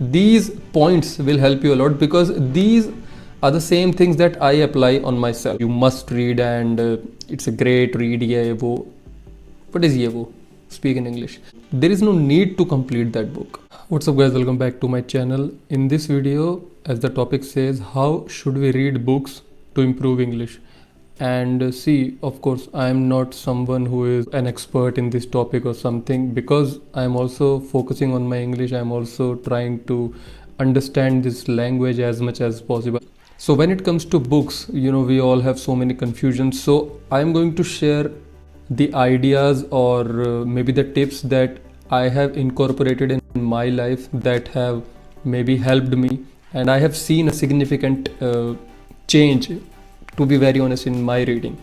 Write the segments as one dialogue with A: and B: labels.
A: these points will help you a lot, because these are the same things that I apply on myself. You must read, and it's a great read. Ye wo. What is ye wo? Speak in English. There is no need to complete that book. What's up guys, welcome back to my channel. In this video, as the topic says, how should we read books to improve English? And see, of course, I am not someone who is an expert in this topic or something, because I am also focusing on my English. I am also trying to understand this language as much as possible. So when it comes to books, we all have so many confusions. So I am going to share the ideas or maybe the tips that I have incorporated in my life that have maybe helped me, and I have seen a significant change, to be very honest, in my reading.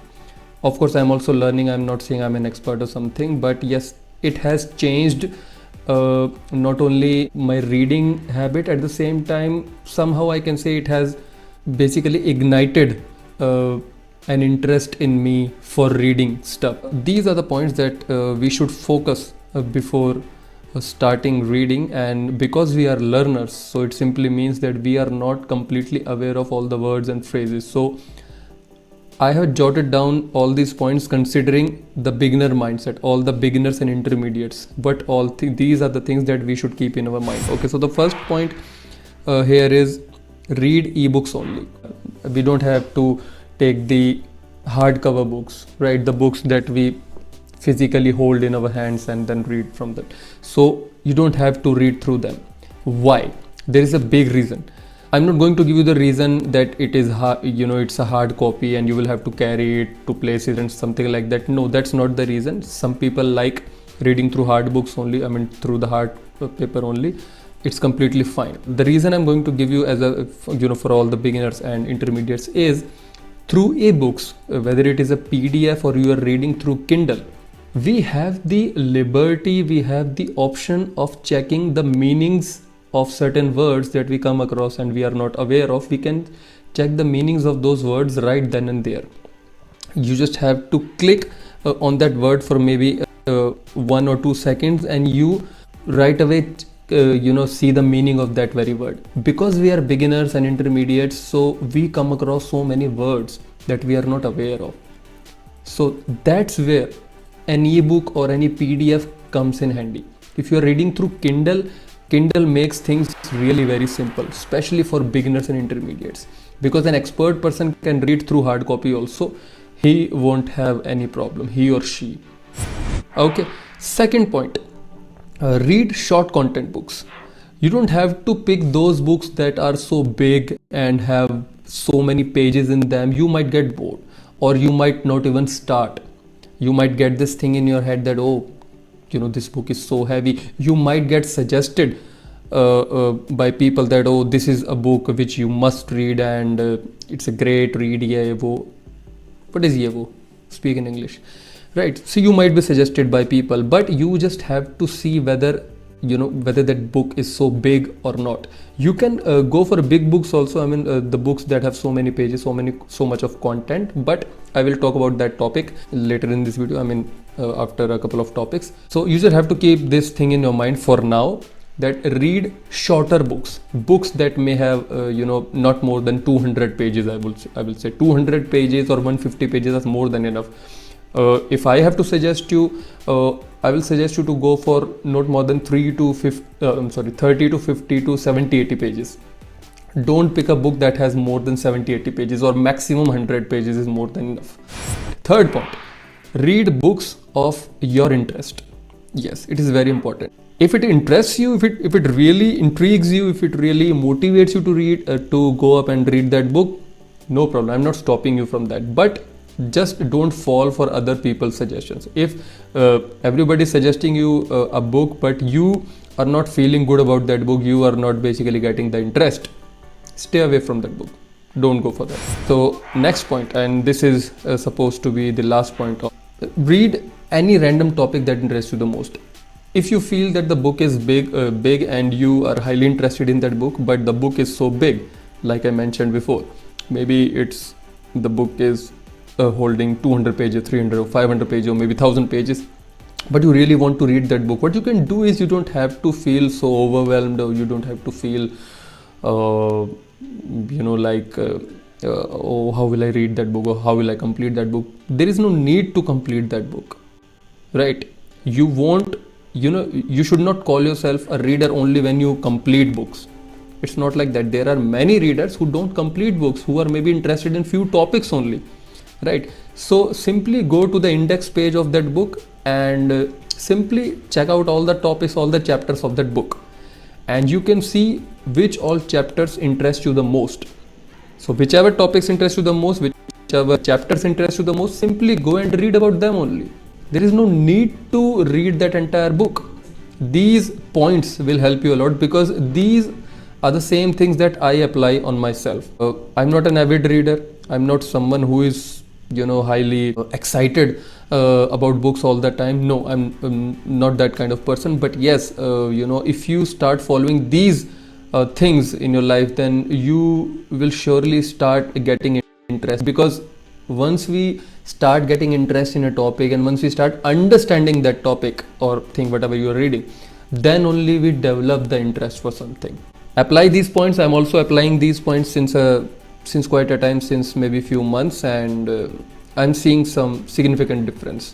A: Of course, I'm also learning. I'm not saying I'm an expert or something, but yes, it has changed not only my reading habit, at the same time, somehow I can say it has basically ignited an interest in me for reading stuff. These are the points that we should focus before starting reading, and because we are learners, so it simply means that we are not completely aware of all the words and phrases. So I have jotted down all these points considering the beginner mindset, all the beginners and intermediates, but these are the things that we should keep in our mind. Okay, so the first point here is read ebooks only. We don't have to take the hardcover books, right? The books that we physically hold in our hands and then read from them. So you don't have to read through them. Why? There is a big reason. I'm not going to give you the reason that it is it's a hard copy and you will have to carry it to places and something like that. No, that's not the reason. Some people like reading through hard books only, through the hard paper only. It's completely fine. The reason I'm going to give you as a for all the beginners and intermediates is through ebooks, whether it is a PDF or you are reading through Kindle, we have the liberty, we have the option of checking the meanings of certain words that we come across and we are not aware of. We can check the meanings of those words right then and there. You just have to click on that word for maybe 1 or 2 seconds, and you right away see the meaning of that very word. Because we are beginners and intermediates, so we come across so many words that we are not aware of. So that's where an ebook or any PDF comes in handy. If you are reading through Kindle makes things really very simple, especially for beginners and intermediates, because an expert person can read through hard copy also. He won't have any problem, he or she. Okay, second point, read short content books. You don't have to pick those books that are so big and have so many pages in them. You might get bored, or you might not even start. You might get this thing in your head that, this book is so heavy. You might get suggested by people that, this is a book which you must read, and it's a great read. Ye wo. What is ye wo? Speak in English. Right. So you might be suggested by people, but you just have to see whether that book is so big or not. You can go for big books also. The books that have so many pages, so much of content. But I will talk about that topic later in this video. After a couple of topics. So you just have to keep this thing in your mind for now, that read shorter books that may have not more than 200 pages. I will say 200 pages or 150 pages is more than enough. If I have to suggest you, I will suggest you to go for not more than 30 to 50 to 70, 80 pages. Don't pick a book that has more than 70, 80 pages, or maximum 100 pages is more than enough. Third point, read books of your interest. Yes, it is very important. If it interests you, if it really intrigues you, if it really motivates you to read, to go up and read that book, no problem. I'm not stopping you from that. But just don't fall for other people's suggestions. If everybody is suggesting you a book, but you are not feeling good about that book, you are not basically getting the interest, stay away from that book. Don't go for that. So next point, and this is supposed to be the last point, read any random topic that interests you the most. If you feel that the book is big and you are highly interested in that book, but the book is so big, like I mentioned before, maybe the book is holding 200 pages, 300 or 500 pages, or maybe 1000 pages, but you really want to read that book, what you can do is, you don't have to feel so overwhelmed, or you don't have to feel like oh, how will I read that book, or how will I complete that book? There is no need to complete that book, right? You won't, you should not call yourself a reader only when you complete books. It's not like that. There are many readers who don't complete books, who are maybe interested in few topics only, right? So simply go to the index page of that book and simply check out all the topics, all the chapters of that book, and you can see which all chapters interest you the most. So whichever topics interest you the most, whichever chapters interest you the most, simply go and read about them only. There is no need to read that entire book. These points will help you a lot, because these are the same things that I apply on myself. I'm not an avid reader. I'm not someone who is, highly excited about books all the time. No, I'm not that kind of person. But yes, if you start following these things in your life, then you will surely start getting interest. Because once we start getting interest in a topic, and once we start understanding that topic or thing, whatever you are reading, then only we develop the interest for something. Apply these points. I'm also applying these points since quite a time, since maybe few months, and I'm seeing some significant difference.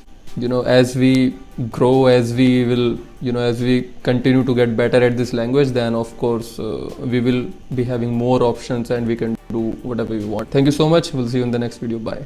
A: As we grow, as we will, as we continue to get better at this language, then of course we will be having more options, and we can do whatever we want. Thank you so much. We'll see you in the next video. Bye.